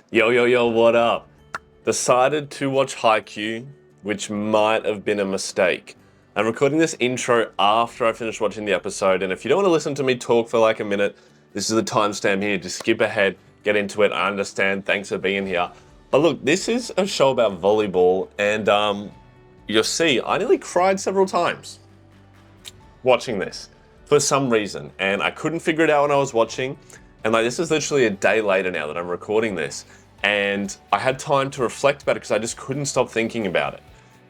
Yo, yo, yo, what up? Decided to watch Haikyuu, which might have been a mistake. I'm recording this intro after I finished watching the episode, and if you don't want to listen to me talk for like a minute, this is the timestamp here. Just skip ahead, get into it. I understand. Thanks for being here. But look, this is a show about volleyball, and you'll see, I nearly cried several times watching this for some reason, and I couldn't figure it out when I was watching. And like, this is literally a day later now that I'm recording this, and I had time to reflect about it because I just couldn't stop thinking about it.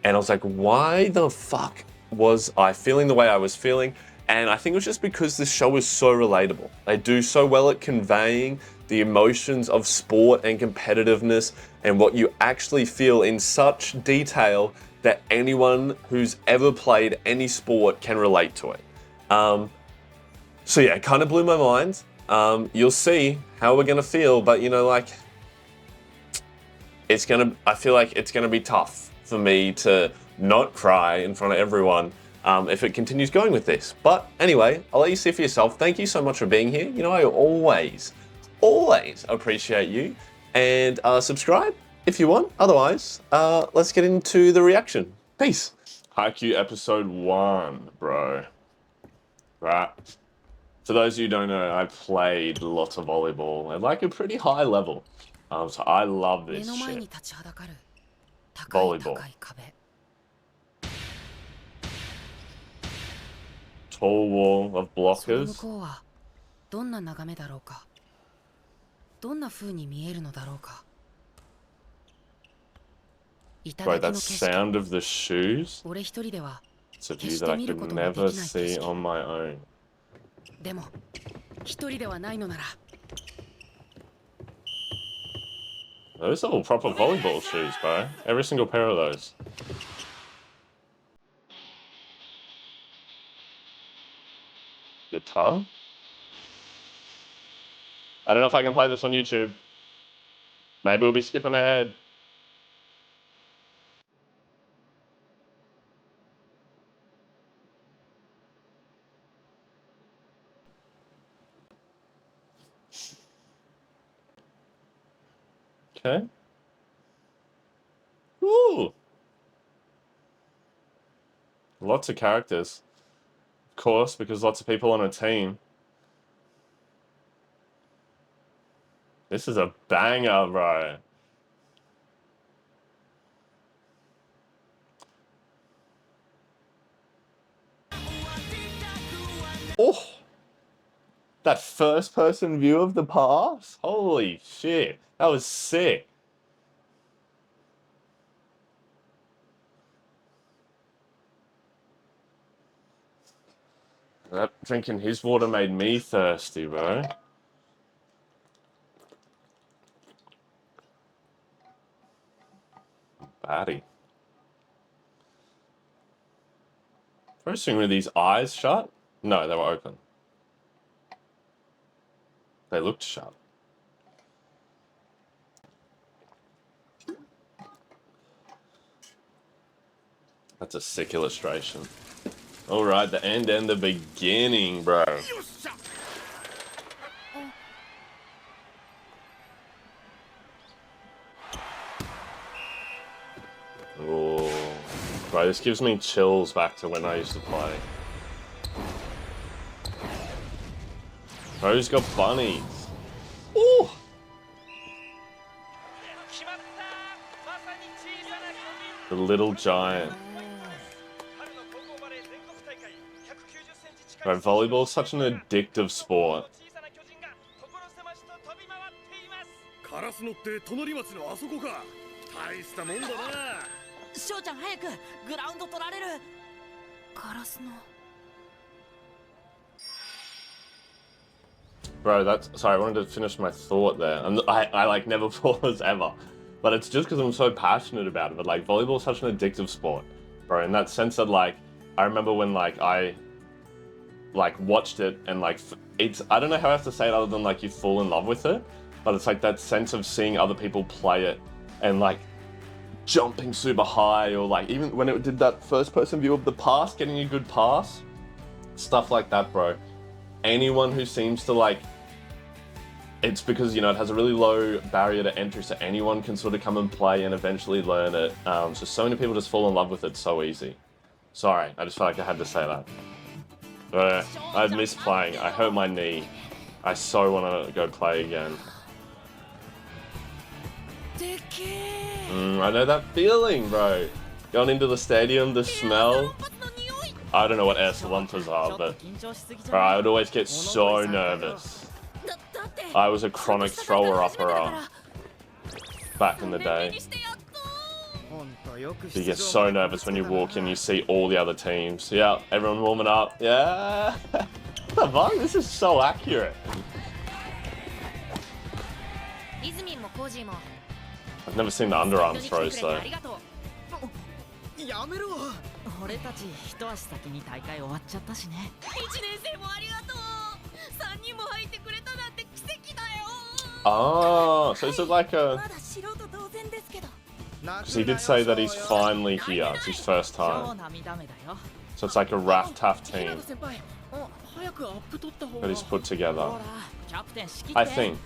And I was like, why the fuck was I feeling the way I was feeling? And I think it was just because this show is so relatable. They do so well at conveying the emotions of sport and competitiveness and what you actually feel in such detail that anyone who's ever played any sport can relate to it. So yeah, it kind of blew my mind. You'll see how we're gonna feel, but you know, like, I feel like it's gonna be tough for me to not cry in front of everyone if it continues going with this. But anyway, I'll let you see for yourself. Thank you so much for being here. You know, I always appreciate you. And subscribe if you want. Otherwise, let's get into the reaction. Peace. Haikyuu episode 1, bro. Right. For those of you who don't know, I played lots of volleyball at like a pretty high level. So I love this shit. Volleyball. Tall wall of blockers. Bro, that sound of the shoes. It's a view that I could never see on my own. Those are all proper volleyball shoes, bro. Every single pair of those. Guitar? I don't know if I can play this on YouTube. Maybe we'll be skipping ahead. Okay. Ooh. Lots of characters. Of course, because lots of people on a team. This is a banger, bro. Oh! That first person view of the pass? Holy shit. That was sick. That drinking his water made me thirsty, bro. Batty. First thing, were these eyes shut? No, they were open. They looked shut. That's a sick illustration. Alright, the end and the beginning, bro. Oh, bro, this gives me chills back to when I used to play. Bro's got bunnies. Ooh! The little giant. Bro, volleyball is such an addictive sport. Bro, sorry, I wanted to finish my thought there. I like never pause ever. But it's just because I'm so passionate about it. But like, volleyball is such an addictive sport, bro. In that sense that like, I remember when like I like watched it and like, I don't know how I have to say it other than like you fall in love with it. But it's like that sense of seeing other people play it and like jumping super high, or like even when it did that first person view of the pass, getting a good pass. Stuff like that, bro. Anyone who seems to like it's because, you know, it has a really low barrier to entry, so anyone can sort of come and play and eventually learn it. So many people just fall in love with it so easy. Sorry, I just felt like I had to say that. I've missed playing. I hurt my knee. I so want to go play again. I know that feeling, bro. Going into the stadium, the smell. I don't know what air salontas are, but bro, I would always get so nervous. I was a chronic thrower-upper back in the day. You get so nervous when you walk in, you see all the other teams. Yeah, everyone warming up. Yeah. What the fuck? This is so accurate. I've never seen the underarm throws though. Oh, so is it like a... Because he did say that he's finally here. It's his first time. So it's like a tough team that he's put together. I think.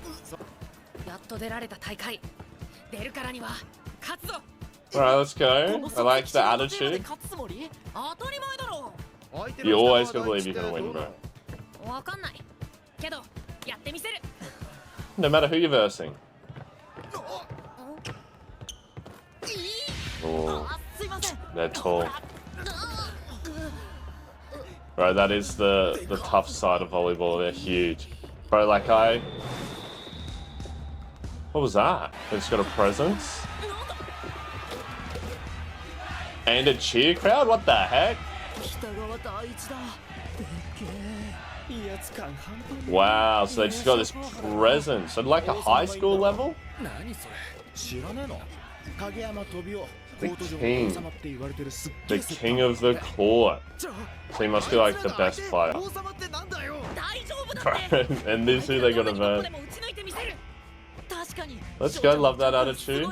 Alright, let's go. I like the attitude. You always gotta believe you're gonna win, bro. No matter who you're versing. Oh, they're tall. Bro, that is the tough side of volleyball. They're huge. Bro, like what was that? They just got a presence? And a cheer crowd? What the heck? Wow, so they just got this presence. So like a high school level? The king of the court. So he must be like the best player. And this is who they got to verse. Let's go, love that attitude.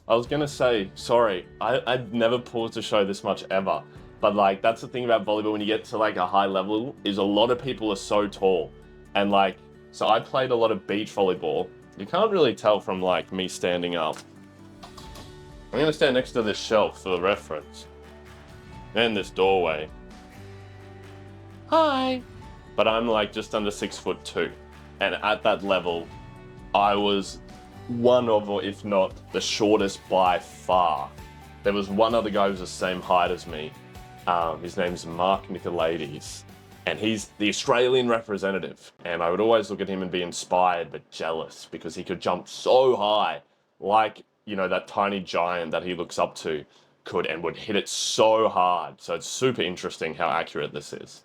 I was gonna say, sorry, I've never paused a show this much ever. But like, that's the thing about volleyball when you get to like a high level, is a lot of people are so tall. And like, so I played a lot of beach volleyball. You can't really tell from like me standing up. I'm gonna stand next to this shelf for reference. And this doorway. Hi! But I'm like just under 6'2". And at that level, I was one of, or if not, the shortest by far. There was one other guy who was the same height as me. His name's Mark Nicolaides. And he's the Australian representative. And I would always look at him and be inspired but jealous because he could jump so high, like, you know, that tiny giant that he looks up to could, and would hit it so hard. So it's super interesting how accurate this is.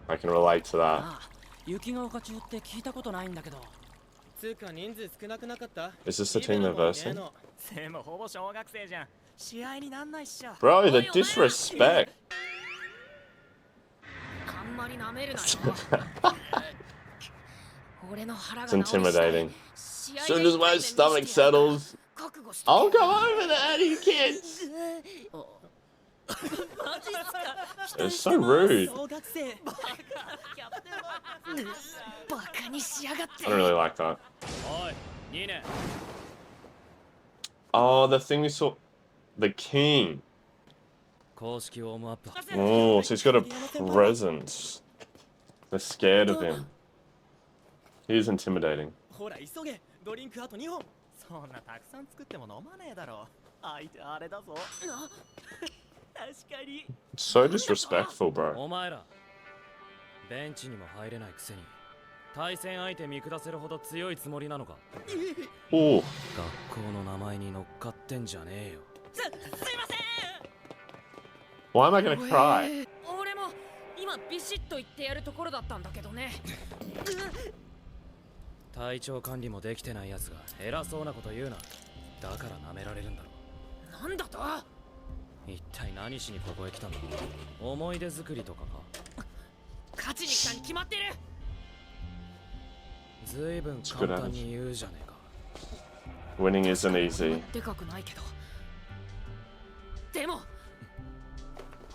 I can relate to that. Is this the team they're versing? Bro, the disrespect. It's intimidating. As soon as my stomach settles, I'll come over there, you kids. It's so rude. I don't really like that. Oh, the thing we saw. The king. Oh, so he's got a presence. They're scared of him. He's intimidating. It's so disrespectful, bro. Ooh. Why am I gonna cry? It's good attitude. Winning isn't easy.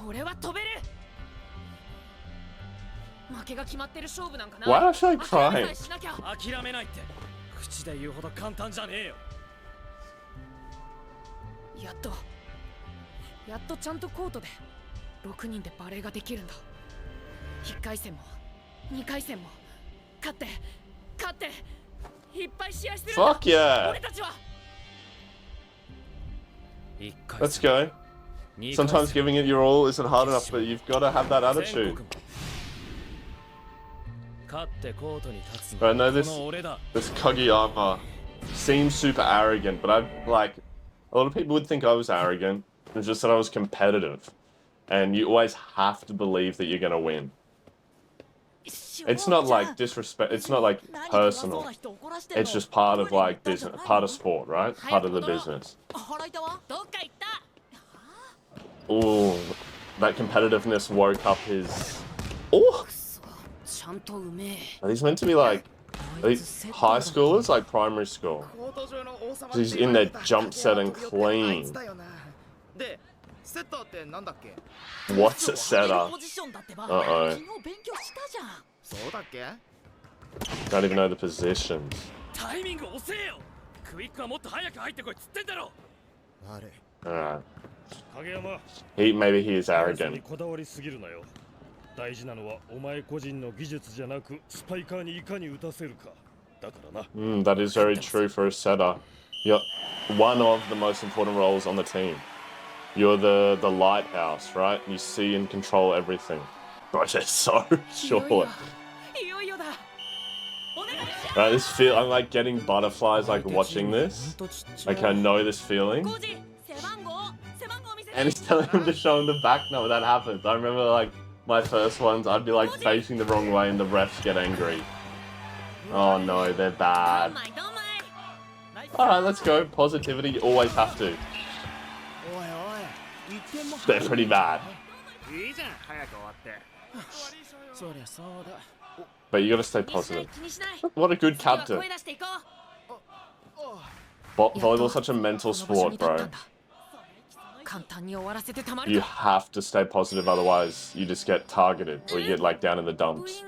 Why am I crying? 諦めないって口で言うほど簡単じゃねえよ。やっとちゃんとコートで6人でバレーができるんだ。1回戦も2回戦も勝っていっぱい試合するんだ。 Fuck yeah! 俺たちは Let's go. Sometimes giving it your all isn't hard enough, but you've got to have that attitude. But I know this Kageyama seems super arrogant, but a lot of people would think I was arrogant. It's just that I was competitive. And you always have to believe that you're going to win. It's not like disrespect, it's not like personal. It's just part of like business, part of sport, right? Part of the business. Ooh, that competitiveness woke up his... Oh! Are these meant to be like... Are these high schoolers? Like primary school? He's in their jump set and clean. What's a setter? Uh-oh. Don't even know the positions. Alright. Maybe he is arrogant. 大事なのはお前個人の技術じゃなくスパイカーにいかに打たせるかだからな。That is very true for a setter. You're one of the most important roles on the team. You're the lighthouse, right? You see and control everything. Gosh, it's so short. Right, this feel I'm like getting butterflies like watching this. Like I know this feeling. And he's telling him to show him the back number. That happens. I remember like my first ones, I'd be like facing the wrong way and the refs get angry. Oh no, they're bad. Alright, let's go. Positivity, you always have to. They're pretty bad. But you gotta stay positive. What a good captain. Volleyball's such a mental sport, bro. You have to stay positive, otherwise you just get targeted or you get like down in the dumps.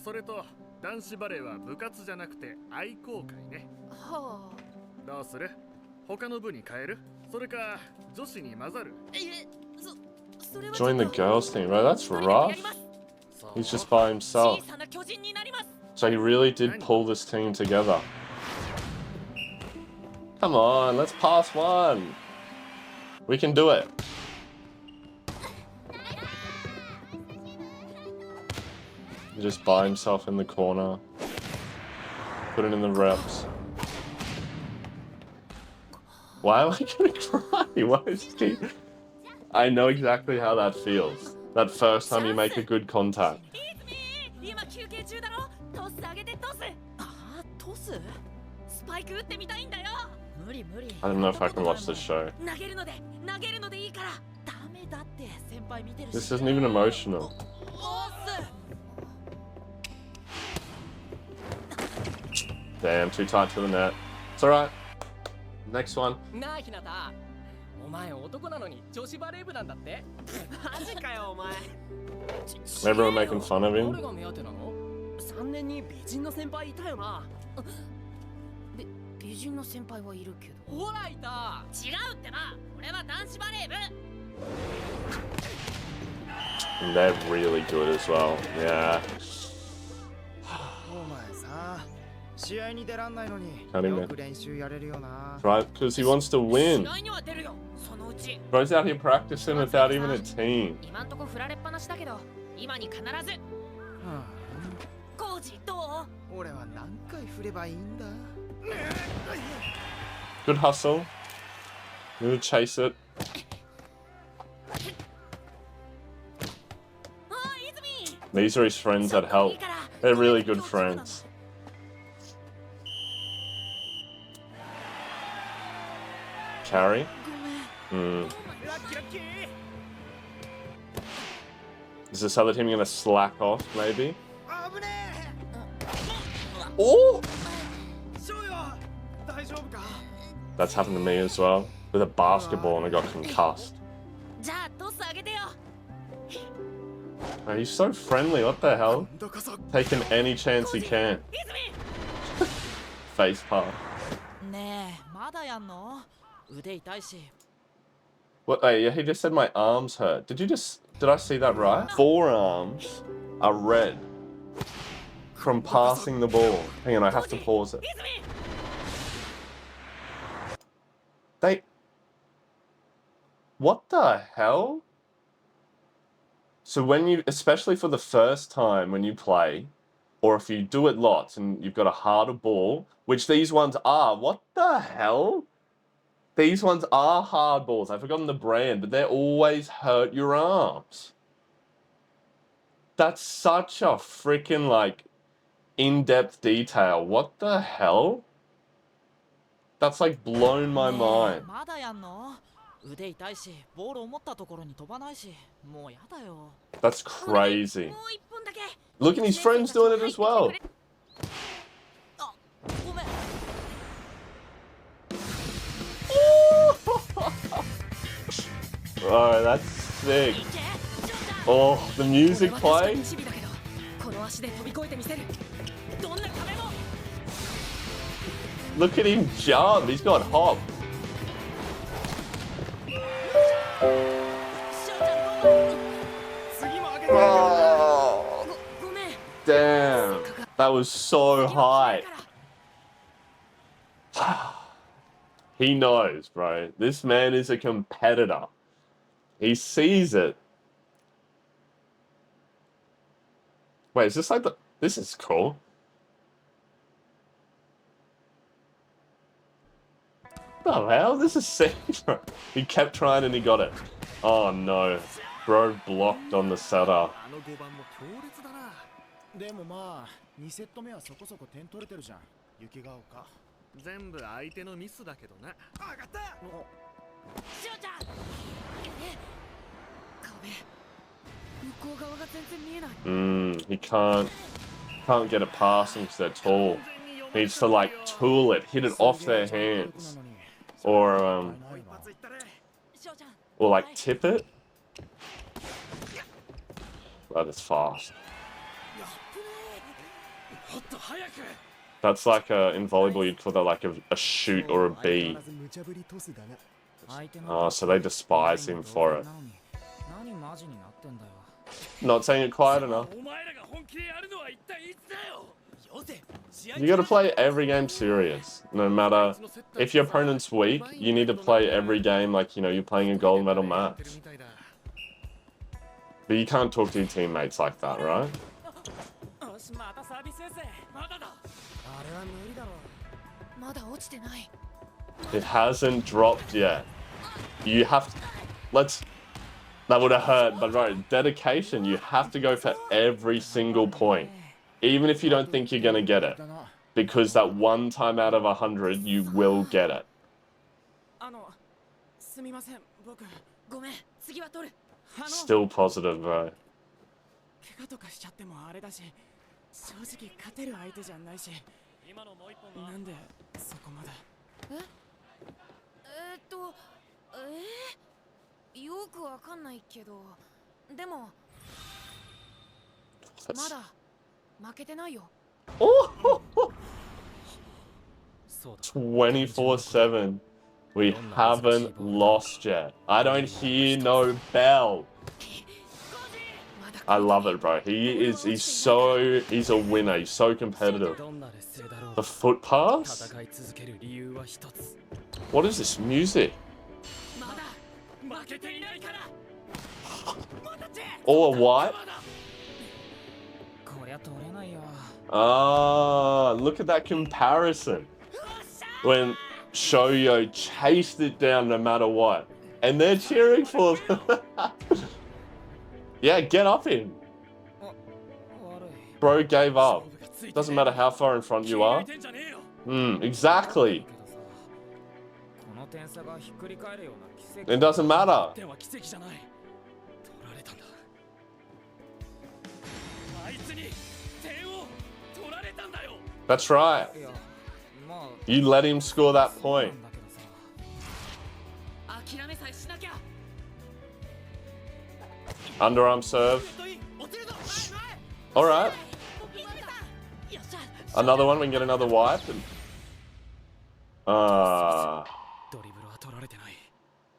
それと男子バレーは部活じゃなくて愛好会ね。はあ。どうする？他の部に変える？それか女子に混ざる？ Join the girls team, right? That's rough. He's just by himself. So he really did pull this team together. Come on, let's pass one. We can do it. He just by himself in the corner. Put it in the reps. Why am I gonna cry? Why is he... I know exactly how that feels. That first time you make a good contact. I don't know if I can watch this show. This isn't even emotional. Damn, too tight to the net. It's alright. Next one. Everyone making fun of him. And they're really good as well. Yeah. Can't even. Right, because he wants to win. Bro's out here practicing without even a team. Good hustle. I'm gonna chase it. These are his friends that help. They're really good friends. Carry? Is this other team gonna slack off, maybe? Oh! That's happened to me as well. With a basketball and I got concussed. じゃあトス上げてよ Oh, he's so friendly, what the hell? Taking any chance he can. Face palm. ねえ、まだやんの？腕痛いし。 What? Wait, yeah, he just said my arms hurt. Did I see that right? Forearms are red from passing the ball. Hang on, I have to pause it. What the hell? So when you, especially for the first time when you play, or if you do it lots and you've got a harder ball, which these ones are, what the hell? These ones are hard balls. I've forgotten the brand, but they always hurt your arms. That's such a freaking like in-depth detail. What the hell? That's like blown my mind. まだやんの？腕痛いし、ボールを持ったところに飛ばないし、もうやだよ。 That's crazy. もう一本だけ Look at his friends doing it as well. あ、ごめん。 Oh, that's sick. Oh, the music plays. この足で飛び越えてみせるどんな壁も Look at him jump. He's got hop. Oh, ごめん damn. That was so high. He knows, bro. This man is a competitor. He sees it. Wait, is this like the... This is cool. What the hell? This is sick, bro. He kept trying and he got it. Oh no. Bro blocked on the setter. あの5番も強烈だな。でもまあ2セット目はそこそこ点取れてるじゃん。雪が丘。全部相手のミスだけどな。上がった。しおちゃん壁向こう側が全然見えない He can't get it past them because they're tall. He needs to like tool it, hit it off their hands, or like tip it. That is fast. That's like in volleyball you'd call that like a shoot or a B. Oh, so they despise him for it. 何マジになってんだよ。 Not saying it quiet enough. お前らが本気でやるのは一体いつだよ。 You gotta play every game serious. No matter if your opponent's weak, you need to play every game like, you know, you're playing a gold medal match. But you can't talk to your teammates like that, right? よし、またサービスエース。まだだ。あれは無理だろ。まだ落ちてない It hasn't dropped yet. You have to... That would have hurt, but right, dedication. You have to go for every single point. Even if you don't think you're gonna get it. Because that one time out of 100, you will get it. すみません、僕。ごめん次は取る Still positive, bro. 怪我とかしちゃってもあれだし、正直勝てる相手じゃないし。今のもう一本は。なんでそこまで。よくわかんないけどでもまだ負けてないよ 24/7. We haven't lost yet. I don't hear no bell. I love it, bro. He's a winner. He's so competitive. The foot pass? What is this music? Or what? こりゃ取れないよ。 Ah, look at that comparison. When Shoyo chased it down no matter what. And they're cheering for them. Yeah, get up him. Bro gave up. Doesn't matter how far in front you are. Exactly. It doesn't matter. That's right. You let him score that point. Underarm serve. Alright. Another one, we can get another wipe.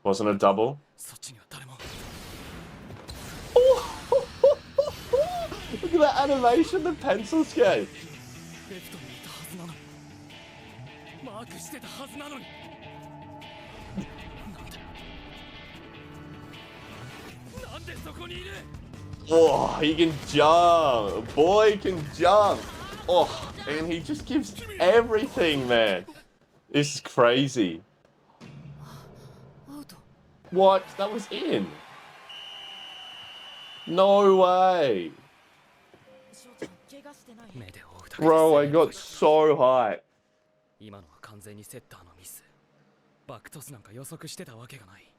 Wasn't a double. Look at that animation, the pencil skate. Oh, he can jump. Boy can jump. Oh, and he just gives everything, man. This is crazy. What? That was in. No way. Bro, I got so high. 今のは完全にセッターのミス。バックトスなんか予測してたわけがない。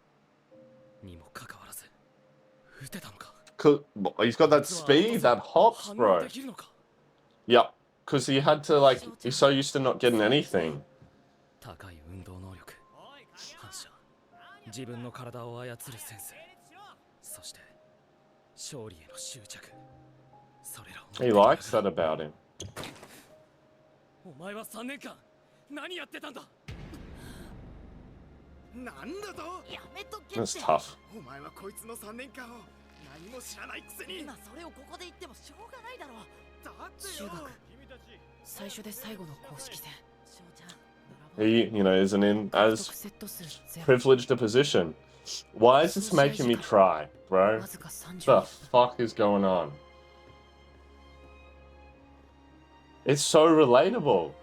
にもかかわらず、打てたのか。He's got that speed, that hops, bro. Yep, because he had to, like, he's so used to not getting anything. 高い運動能力、反射、自分の体を操るセンス、そして勝利への執着。それらを。He likes that about him. お前は3年間何やってたんだ。なんだと。やめとけって。That's tough. お前はこいつの3年間を何も知らないくせに。今それをここで言ってもしょうがないだろ。だってよ。中学最初で最後の公式戦。 He, you know, isn't in as privileged a position. Why is this making me cry, bro? What the fuck is going on? It's so relatable.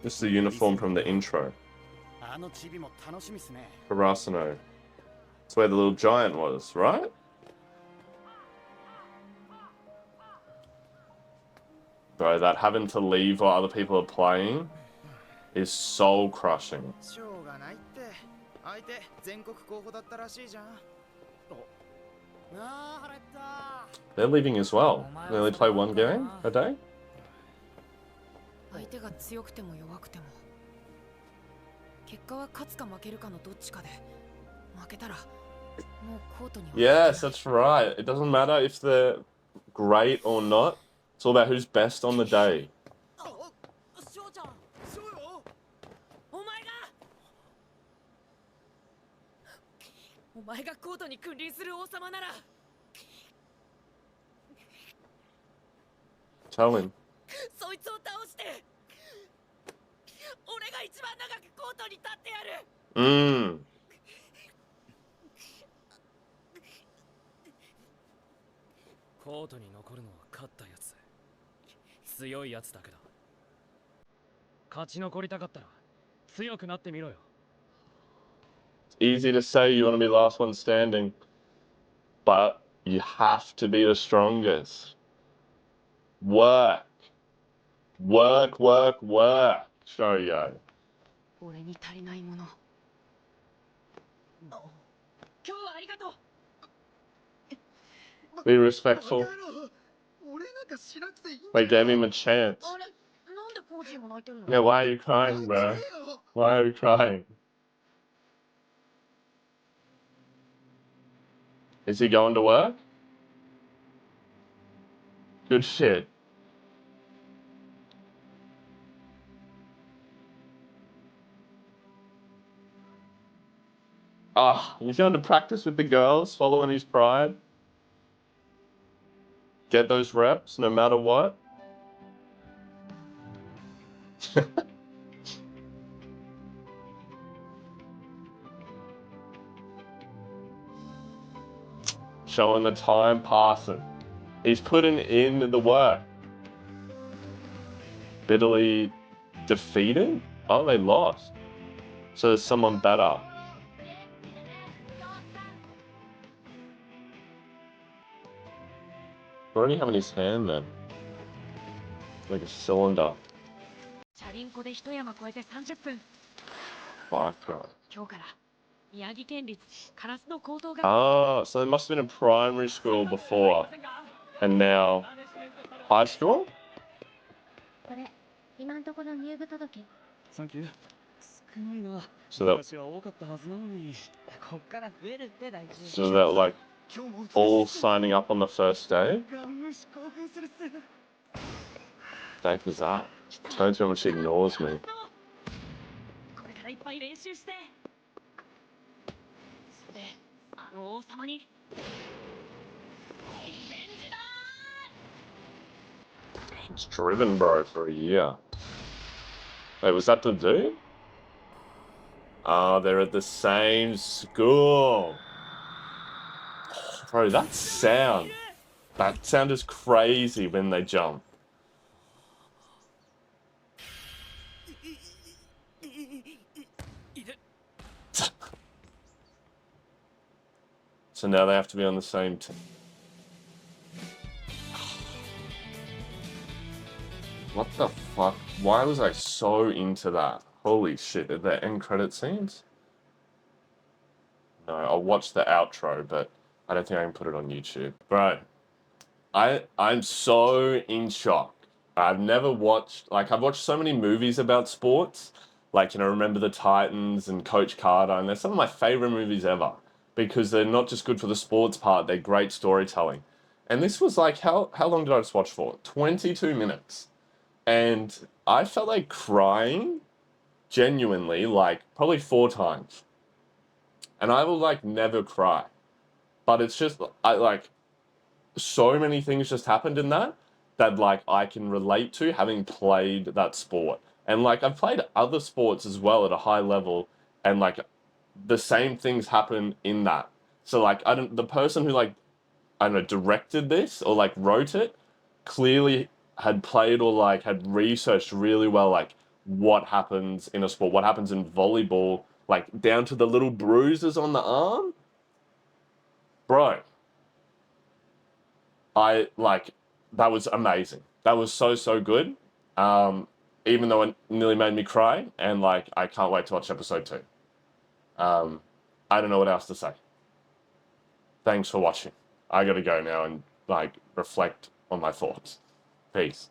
This is the uniform from the intro. Karasuno. That's where the little giant was, right? Bro, that having to leave while other people are playing is soul crushing. They're leaving as well. They only play one game a day? 相手が強くても弱くても結果は勝つか負けるかのどっちかで負けたらもうコートには Yes, that's right. It doesn't matter if they're great or not. It's all about who's best on the day. お前がコートに君臨する王様なら Tell him. そいつを倒して俺が一番長くコートに立ってやる。コートに残るのは勝ったやつ。強いやつだけだ。勝ち残りたかったら強くなってみろよ。It's easy to say you want to be the last one standing, but you have to be the strongest. Work. Work, work, work. Show yo. 俺に足りないもの。今日はありがとう。 Be respectful. They gave him a chance. Yeah, why are you crying, bro? Why are you crying? Is he going to work? Good shit. Ah, he's going to practice with the girls, following his pride. Get those reps, no matter what. Showing the time passing. He's putting in the work. Bitterly defeated? Oh, they lost. So there's someone better. What do you have in his hand then? Like a cylinder. Fuck God. Oh, so they must have been in primary school before. And now high school? Thank you. So that 昔は多かったはずなのに。こっから増えるって大事。 so that like all signing up on the first day. ガン無視興奮するっす。 Dave was that. Don't tell me she ignores me. これからいっぱい練習してそれであの王様にリベンジだ It's driven, bro, for a year. Wait, was that the dude? Oh, they're at the same school. Oh, bro, that sound is crazy when they jump. So now they have to be on the same team. What the fuck? Why was I so into that? Holy shit, are there end credit scenes? No, I'll watch the outro, but I don't think I can put it on YouTube. Bro, I'm so in shock. I've never watched, like, I've watched so many movies about sports. Like, Remember the Titans and Coach Carter, and they're some of my favorite movies ever because they're not just good for the sports part, they're great storytelling. And this was like, how long did I just watch for? 22 minutes. And I felt like crying genuinely, like, probably 4 times. And I will, like, never cry. But it's just, so many things just happened in that like I can relate to having played that sport. And like I've played other sports as well at a high level and like the same things happen in that. So like the person who like I don't know directed this or like wrote it clearly had played or like had researched really well like what happens in a sport, what happens in volleyball, like down to the little bruises on the arm. Bro, I like that was amazing. That was so good. Even though it nearly made me cry, and like I can't wait to watch episode 2. I don't know what else to say. Thanks for watching. I gotta go now and like reflect on my thoughts. Peace.